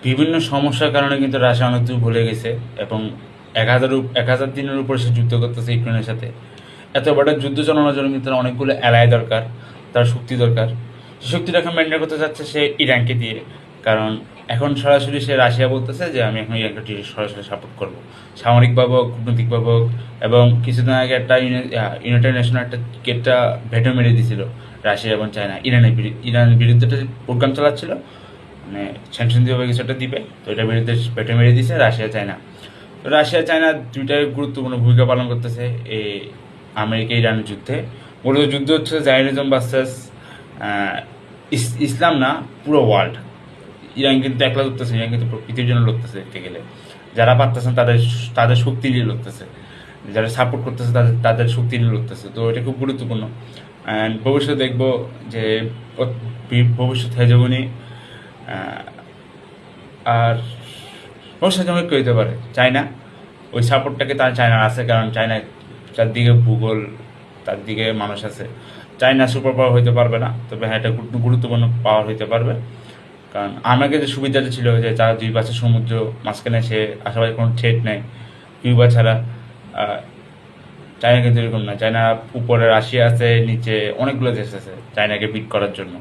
বিভিন্ন সমস্যার কারণে কিন্তু রাশিয়া অনেক দূর ভুলে গেছে এবং 1000 দিনের উপর সে যুদ্ধ করতেছে ইউক্রেনের সাথে। এত বড় যুদ্ধ চালানোর জন্য কিন্তু তার অনেকগুলো অ্যালাই দরকার, তার শক্তি দরকার। সে শক্তিটাকে মেনটেন করতে চাচ্ছে সে ইরানকে দিয়ে। কারণ এখন সরাসরি সে রাশিয়া বলতেছে যে আমি এখন ইরানকে সরাসরি সাপোর্ট করবো, সামরিকভাবে হোক, কূটনৈতিকভাবে হোক। এবং কিছুদিন আগে একটা ইউনাইটেড নেশনের একটা ভেটো মেরে দিয়েছিল রাশিয়া এবং চায়না ইরানের বিরুদ্ধে একটা প্রোগ্রাম চালাচ্ছিল, মানে স্যাংশন দিয়ে কিছু একটা দিবে, তো এটার বিরুদ্ধে ভেটো মেরে দিয়েছে রাশিয়া চায়না। তো রাশিয়া চায়না দুইটাই গুরুত্বপূর্ণ ভূমিকা পালন করতেছে এই আমেরিকা ইরানের যুদ্ধে। মূলত যুদ্ধ হচ্ছে জায়নিজম ভার্সেস ইসলাম না, পুরো ওয়ার্ল্ড। ইরান কিন্তু একলা লড়তেছে, ইরান কিন্তু পৃথিবীর জন্য লড়তেছে দেখতে গেলে। যারা পারতেছেন তাদের তাদের শক্তি নিয়ে লড়তেছে, যারা সাপোর্ট করতেছে তাদের তাদের শক্তি নিয়ে লড়তেছে। তো এটা খুব গুরুত্বপূর্ণ। অ্যান্ড ভবিষ্যতে দেখবো যে ভবিষ্যৎ হেজমনি আর ভবিষ্যৎ অনেক হইতে পারে চায়না। ওই সাপোর্টটাকে তার চায়নার আছে, কারণ চায়না তার দিকে ভূগোল, তার দিকে মানুষ আছে। চায়না সুপার পাওয়ার হইতে পারবে না, তবে হ্যাঁ এটা গুরুত্বপূর্ণ পাওয়ার হইতে পারবে। কারণ আমাকে যে সুবিধাটা ছিল যে তার দুই পাশে সমুদ্র, মাঝখানে সে আশেপাশে কোনো থ্রেট নেই কিউবা ছাড়া। চায়না কিন্তু এরকম না, চায়না উপরে রাশিয়া আছে, নিচে অনেকগুলো দেশ আছে চায়নাকে বিট করার জন্য।